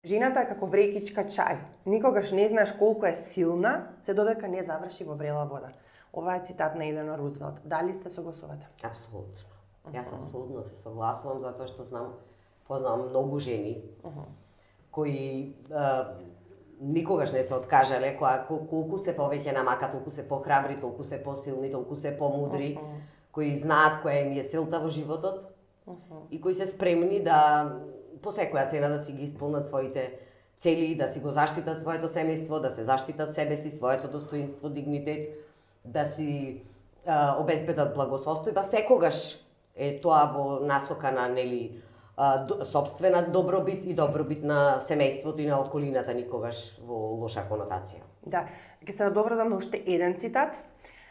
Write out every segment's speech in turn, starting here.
Жената е како врејкичка чај. Никогаш не знаеш колку е силна, се додека не заврши во врела вода. Ова е цитат на Елена Рузвелт. Дали сте согласувате? Апсолутно. Јас апсолутно се согласувам затоа што познавам многу жени кои никогаш не се откажале, колку се повеќе намака, толку се похрабри, толку се посилни, толку се помудри, кои знаат која им е целта во животот и кои се спремни да по секоја цена да си ги исполнат своите цели, да си го заштитат своето семејство, да се заштитат себе си, своето достоинство, дигнитет, да си обезбедат благосостојба. Секогаш е тоа во насока на сопствена добробит и добробит на семејството и на околината, никогаш во лоша конотација. Да, ќе се надоврзам на уште еден цитат.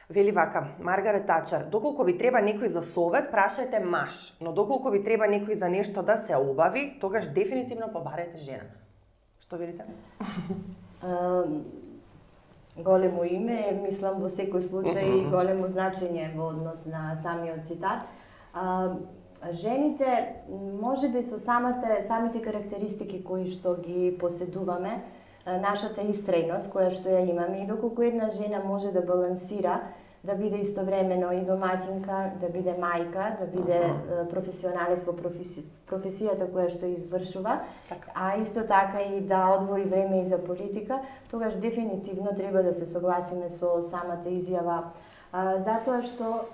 Вели вака, Маргарет Тачер: доколку ви треба некој за совет, прашајте маж, но доколку ви треба некој за нешто да се обави, тогаш дефинитивно побарете жена. Што видите? Големо име, мислам во секој случај големо значење во однос на самиот цитат. Жените, можеби со самите карактеристики кои што ги поседуваме, нашата истрејност која што ја имаме, и доколку една жена може да балансира, да биде истовремено и домаќинка, да биде мајка, да биде професионалец во професијата која што извршува, а исто така и да одвои време и за политика, тогаш дефинитивно треба да се согласиме со самата изјава, затоа што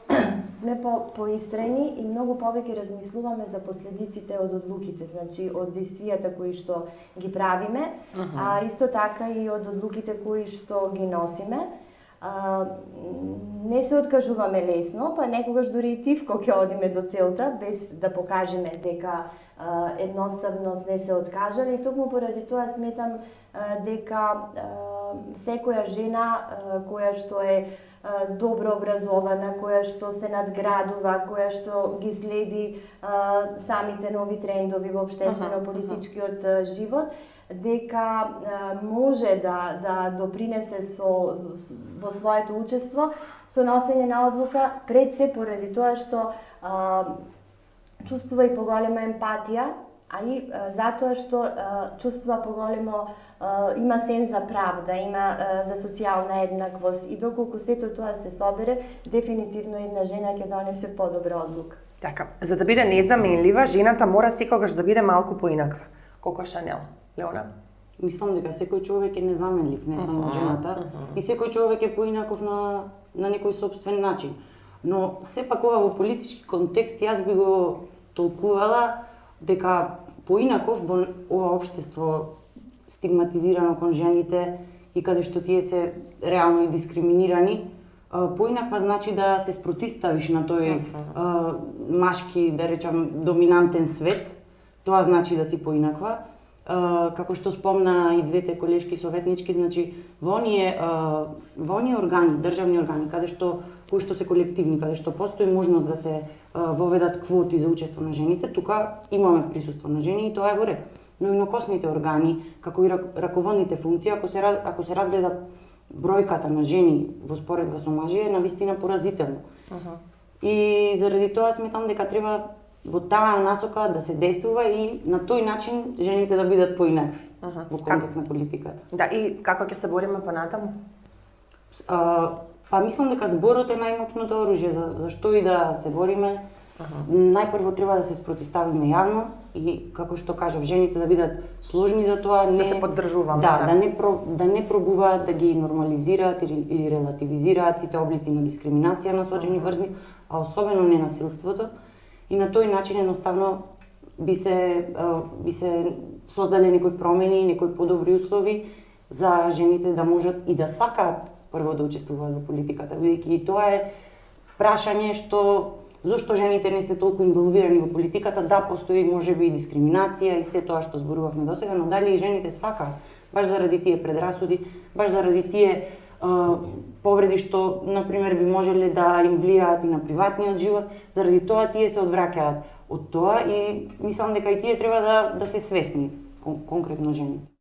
сме поистрени и многу повеќе размислуваме за последиците од одлуките, значи од действијата кои што ги правиме, а исто така и од одлуките кои што ги носиме. Не се откажуваме лесно, па некогаш дури и тивко ќе одиме до целта, без да покажеме дека едноставност не се откажале, и токму поради тоа сметам дека секоја жена која што е добро образована, која што се надградува, која што ги следи самите нови трендови во општествено-политичкиот живот, дека може да допринесе во своето учество со носење на одлука, пред се поради тоа што чувствува и поголема емпатија, а и затоа што чувствува поголемо, има сен за правда, има за социјална еднаквост, и доколку сето тоа се собере, дефинитивно една жена ќе донесе подобра одлука. Така, за да биде незаменлива, жената мора секогаш да биде малку поинаква. Коко Шанел. Леона? Мислам дека секој човек е незаменлив, не само жената, и секој човек е поинаков на некој собствен начин. Но сепак ова во политички контекст јас би го толкувала дека поинаков во ова општество стигматизирано кон жените и каде што тие се реално и дискриминирани, поинаква значи да се спротиставиш на тој машки, да речам, доминантен свет. Тоа значи да си поинаква. Како што спомна и двете колешки советнички, значи во оние органи, државни органи, кои што се колективни, каде што постои можност да се воведат квоти за учество на жените, тука имаме присуство на жени и тоа е во ред. Но инокосните органи, како и раководните функции, ако се разгледа бројката на жени во споредба со мажи, е навистина поразително. И заради тоа сметам дека треба во таа насока да се действува и на тој начин жените да бидат поинакви во контекст на политиката. Да, и како ќе се бориме понатаму? Па мислам дека зборот е најмокното оружје, за што и да се бориме. Најпрво треба да се спротиставиме јавно и, како што кажав, жените да бидат сложни за тоа, да се поддржуваме, да не пробуваат да ги нормализираат или релативизираат сите облици на дискриминација насочени врз нив, а особено ненасилството. И на тој начин едноставно би се создале некои промени, некои подобри услови за жените да можат и да сакаат прво да учествуваат во политиката, бидејќи и тоа е прашање зошто жените не се толку инволвирани во политиката, да постои можеби и дискриминација и се тоа што зборувавме досега, но дали и жените сакаат, баш заради тие предрасуди, баш заради тие повреди што, например, би можеле да им влијаат и на приватниот живот, заради тоа тие се одвраќаат од тоа и мислам дека и тие треба да се свесни, конкретно жените.